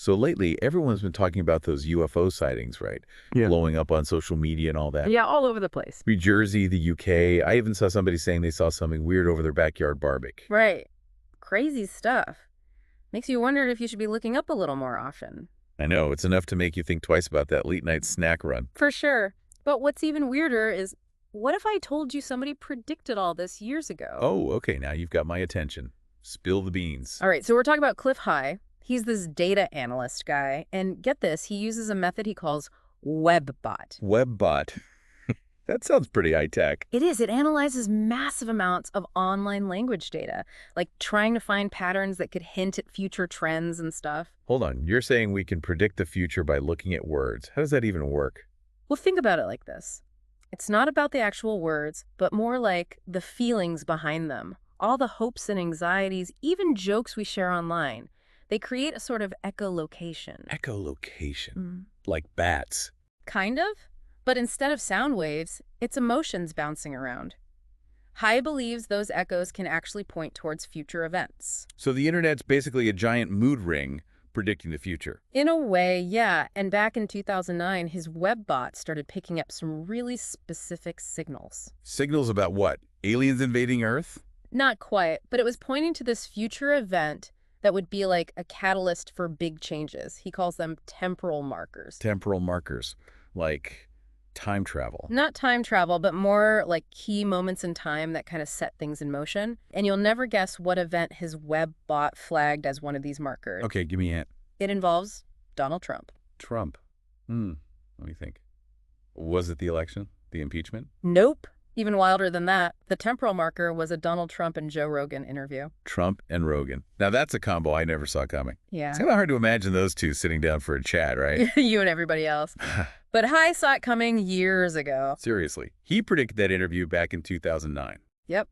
So lately, everyone's been talking about those UFO sightings, right? Yeah. Blowing up on social media and all that. Yeah, all over the place. New Jersey, the UK. I even saw somebody saying they saw something weird over their backyard barbecue. Right. Crazy stuff. Makes you wonder if you should be looking up a little more often. I know, it's enough to make you think twice about that late night snack run. For sure. But what's even weirder is, what if I told you somebody predicted all this years ago? Oh, okay, now you've got my attention. Spill the beans. All right, so we're talking about Clif High. He's this data analyst guy, and get this, he uses a method he calls WebBot. Webbot. That sounds pretty high-tech. It is. It analyzes massive amounts of online language data, like trying to find patterns that could hint at future trends and stuff. Hold on, you're saying we can predict the future by looking at words. How does that even work? Well, think about it like this. It's not about the actual words, but more like the feelings behind them. All the hopes and anxieties, even jokes we share online. They create a sort of echolocation. Echolocation. Like bats. Kind of. But instead of sound waves, it's emotions bouncing around. High believes those echoes can actually point towards future events. So the internet's basically a giant mood ring predicting the future. In a way, yeah. And back in 2009, his WebBot started picking up some really specific signals. Signals about what? Aliens invading Earth? Not quite, but it was pointing to this future event that would be like a catalyst for big changes. He calls them temporal markers. Temporal markers. Like time travel. Not time travel, but more like key moments in time that kind of set things in motion. And you'll never guess what event his WebBot flagged as one of these markers. Okay, give me a hint. It involves Donald Trump. Trump. Let me think. Was it the election? The impeachment? Nope. Even wilder than that, the temporal marker was a Donald Trump and Joe Rogan interview. Trump and Rogan. Now that's a combo I never saw coming. Yeah. It's kind of hard to imagine those two sitting down for a chat, right? You and everybody else. But High saw it coming years ago. Seriously. He predicted that interview back in 2009. Yep.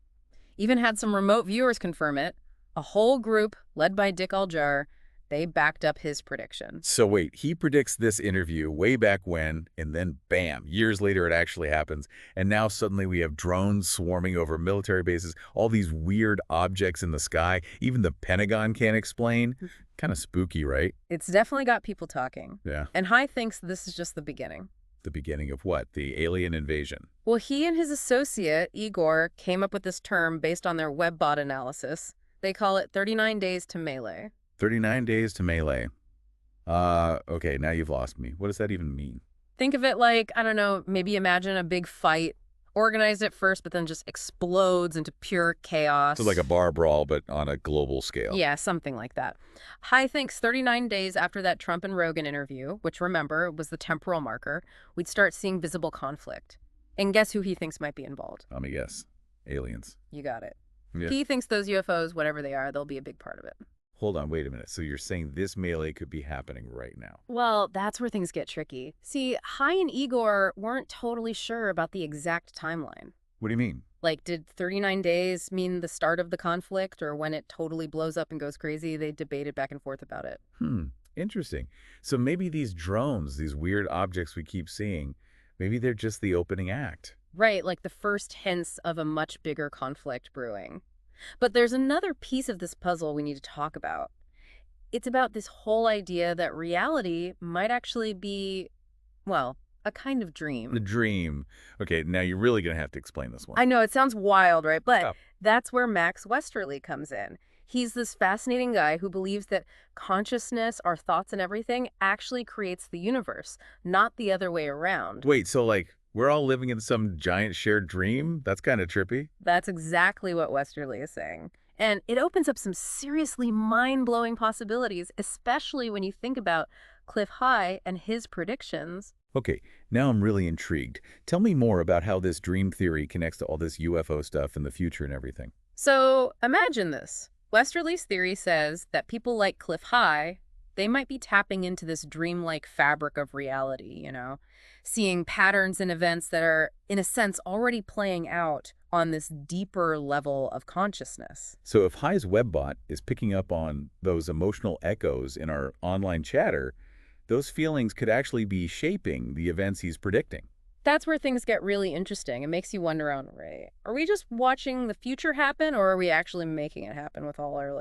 Even had some remote viewers confirm it. A whole group, led by Dick Aljar, they backed up his prediction. So wait, he predicts this interview way back when, and then bam, years later it actually happens. And now suddenly we have drones swarming over military bases, all these weird objects in the sky, even the Pentagon can't explain. Kind of spooky, right? It's definitely got people talking. Yeah. And High thinks this is just the beginning. The beginning of what? The alien invasion. Well, he and his associate, Igor, came up with this term based on their WebBot analysis. They call it 39 days to melee. 39 days to melee. Okay, now you've lost me. What does that even mean? Think of it like, I don't know, maybe imagine a big fight, organized at first, but then just explodes into pure chaos. So like a bar brawl, but on a global scale. Yeah, something like that. High thinks 39 days after that Trump and Rogan interview, which remember was the temporal marker, we'd start seeing visible conflict. And guess who he thinks might be involved? Let me guess. Aliens. You got it. Yeah. He thinks those UFOs, whatever they are, they'll be a big part of it. Hold on, wait a minute. So you're saying this melee could be happening right now? Well, that's where things get tricky. See, High and Igor weren't totally sure about the exact timeline. What do you mean? Like, did 39 days mean the start of the conflict or when it totally blows up and goes crazy? They debated back and forth about it. Interesting. So maybe these drones, these weird objects we keep seeing, maybe they're just the opening act. Right, like the first hints of a much bigger conflict brewing. But there's another piece of this puzzle we need to talk about. It's about this whole idea that reality might actually be, well, a kind of dream. The dream. Okay, now you're really going to have to explain this one. I know, it sounds wild, right? But Yeah. that's where Max Westerly comes in. He's this fascinating guy who believes that consciousness, our thoughts and everything, actually creates the universe, not the other way around. Wait, so like we're all living in some giant shared dream? That's kind of trippy. That's exactly what Westerly is saying. And it opens up some seriously mind-blowing possibilities, especially when you think about Clif High and his predictions. Okay, now I'm really intrigued. Tell me more about how this dream theory connects to all this UFO stuff in the future and everything. So imagine this. Westerly's theory says that people like Clif High, they might be tapping into this dreamlike fabric of reality, seeing patterns and events that are, in a sense, already playing out on this deeper level of consciousness. So if High's WebBot is picking up on those emotional echoes in our online chatter, those feelings could actually be shaping the events he's predicting. That's where things get really interesting. It makes you wonder, right? Are we just watching the future happen, or are we actually making it happen with all our,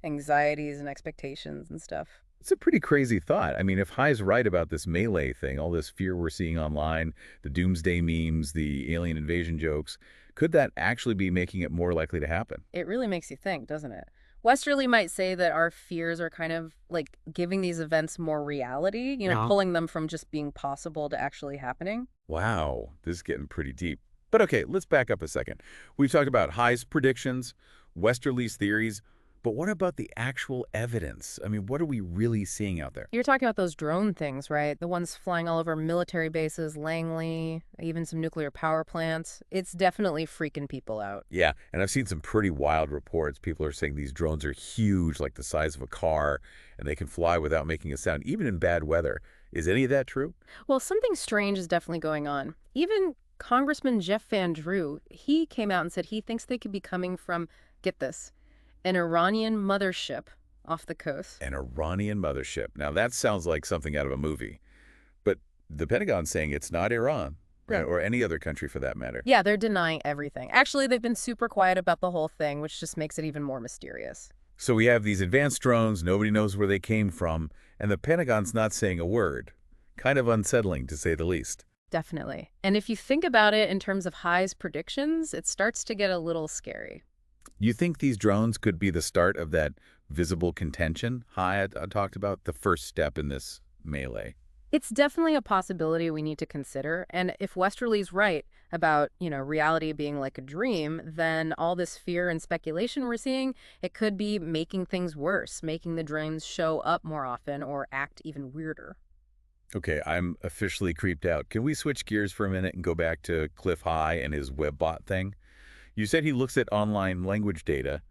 anxieties and expectations and stuff? It's a pretty crazy thought. I mean, if High's right about this melee thing, all this fear we're seeing online, the doomsday memes, the alien invasion jokes, could that actually be making it more likely to happen? It really makes you think, doesn't it? Westerly might say that our fears are kind of like giving these events more reality, pulling them from just being possible to actually happening. Wow, this is getting pretty deep. But okay, let's back up a second. We've talked about High's predictions, Westerly's theories, but what about the actual evidence? I mean, what are we really seeing out there? You're talking about those drone things, right? The ones flying all over military bases, Langley, even some nuclear power plants. It's definitely freaking people out. Yeah, and I've seen some pretty wild reports. People are saying these drones are huge, like the size of a car, and they can fly without making a sound, even in bad weather. Is any of that true? Well, something strange is definitely going on. Even Congressman Jeff Van Drew, he came out and said he thinks they could be coming from, get this, an Iranian mothership off the coast. An Iranian mothership. Now, that sounds like something out of a movie. But the Pentagon's saying it's not Iran, right, Yeah. or any other country for that matter. Yeah, they're denying everything. Actually, they've been super quiet about the whole thing, which just makes it even more mysterious. So we have these advanced drones, nobody knows where they came from, and the Pentagon's not saying a word. Kind of unsettling, to say the least. Definitely. And if you think about it in terms of High's predictions, it starts to get a little scary. You think these drones could be the start of that visible contention High had talked about, the first step in this melee? It's definitely a possibility we need to consider. And if Westerly's right about, reality being like a dream, then all this fear and speculation we're seeing, it could be making things worse, making the dreams show up more often or act even weirder. Okay, I'm officially creeped out. Can we switch gears for a minute and go back to Clif High and his webbot thing? You said he looks at online language data,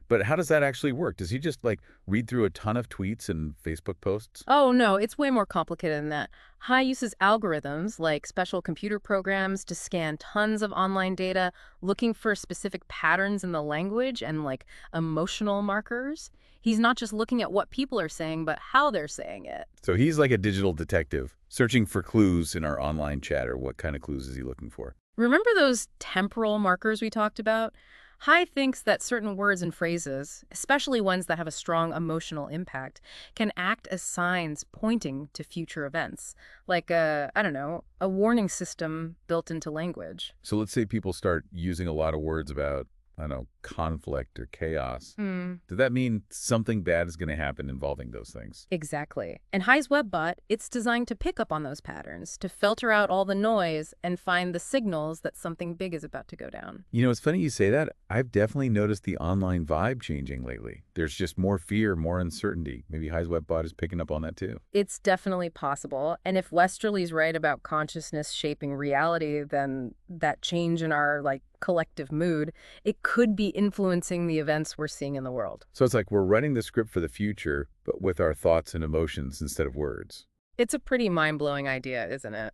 but how does that actually work? Does he just, like, read through a ton of tweets and Facebook posts? Oh, no, it's way more complicated than that. High uses algorithms like special computer programs to scan tons of online data, looking for specific patterns in the language and like emotional markers. He's not just looking at what people are saying, but how they're saying it. So he's like a digital detective, searching for clues in our online chatter. What kind of clues is he looking for? Remember those temporal markers we talked about? High thinks that certain words and phrases, especially ones that have a strong emotional impact, can act as signs pointing to future events, like I don't know, a warning system built into language. So let's say people start using a lot of words about, I don't know, conflict or chaos. Hmm. Does that mean something bad is going to happen involving those things? Exactly. And High's WebBot, it's designed to pick up on those patterns, to filter out all the noise and find the signals that something big is about to go down. You know, it's funny you say that. I've definitely noticed the online vibe changing lately. There's just more fear, more uncertainty. Maybe High's Webbot is picking up on that too. It's definitely possible. And if Westerly's right about consciousness shaping reality, then that change in our collective mood, it could be influencing the events we're seeing in the world. So it's like we're writing the script for the future, but with our thoughts and emotions instead of words. It's a pretty mind-blowing idea, isn't it?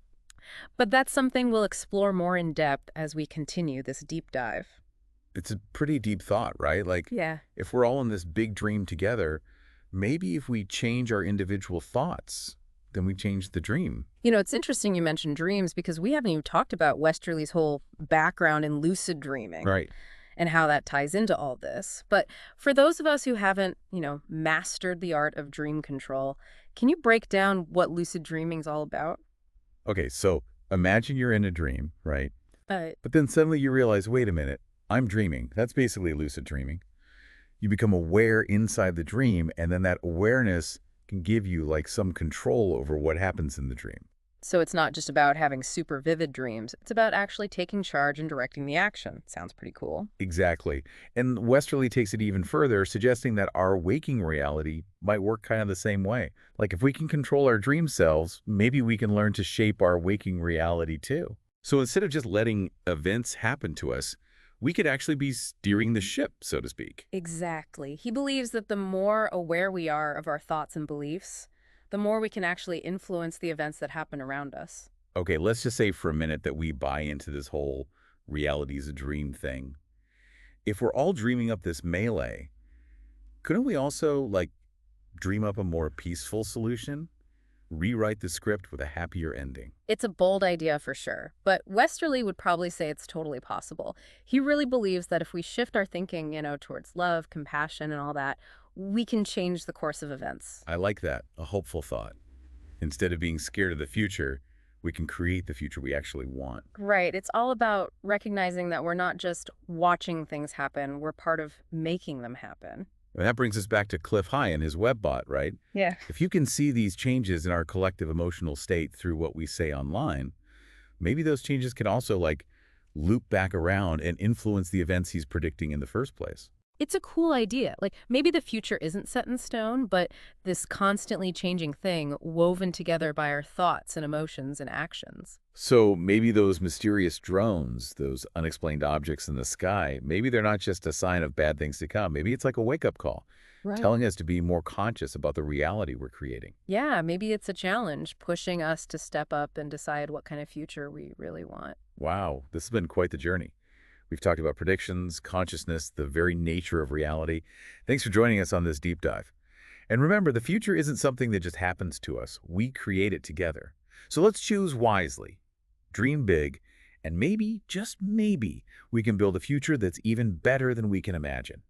But that's something we'll explore more in depth as we continue this deep dive. It's a pretty deep thought, right? Like, Yeah. if we're all in this big dream together, maybe if we change our individual thoughts, then we change the dream. It's interesting you mentioned dreams because we haven't even talked about Westerly's whole background in lucid dreaming Right. and how that ties into all this. But for those of us who haven't, mastered the art of dream control, can you break down what lucid dreaming's all about? Okay, so imagine you're in a dream, right? Uh, But then suddenly you realize, wait a minute, I'm dreaming. That's basically lucid dreaming. You become aware inside the dream, and then that awareness can give you like some control over what happens in the dream. so it's not just about having super vivid dreams. It's about actually taking charge and directing the action. Sounds pretty cool. Exactly. And Westerly takes it even further, suggesting that our waking reality might work kind of the same way. Like if we can control our dream selves, maybe we can learn to shape our waking reality too. So instead of just letting events happen to us, we could actually be steering the ship, so to speak. Exactly. He believes that the more aware we are of our thoughts and beliefs, the more we can actually influence the events that happen around us. Okay, let's just say for a minute that we buy into this whole reality's a dream thing. If we're all dreaming up this melee, couldn't we also, like, dream up a more peaceful solution? Rewrite the script with a happier ending. It's a bold idea for sure, but Westerly would probably say it's totally possible. He really believes that if we shift our thinking, towards love, compassion, and all that, we can change the course of events. I like that, a hopeful thought. Instead of being scared of the future, we can create the future we actually want. Right. It's all about recognizing that we're not just watching things happen, we're part of making them happen. And that brings us back to Clif High and his webbot, right? Yeah. If you can see these changes in our collective emotional state through what we say online, maybe those changes can also, like, loop back around and influence the events he's predicting in the first place. It's a cool idea. Like maybe the future isn't set in stone, but this constantly changing thing woven together by our thoughts and emotions and actions. So maybe those mysterious drones, those unexplained objects in the sky, maybe they're not just a sign of bad things to come. Maybe it's like a wake-up call, Right. telling us to be more conscious about the reality we're creating. Yeah, maybe it's a challenge pushing us to step up and decide what kind of future we really want. Wow, this has been quite the journey. We've talked about predictions, consciousness, the very nature of reality. Thanks for joining us on this deep dive. And remember, the future isn't something that just happens to us. We create it together. So let's choose wisely, dream big, and maybe, just maybe, we can build a future that's even better than we can imagine.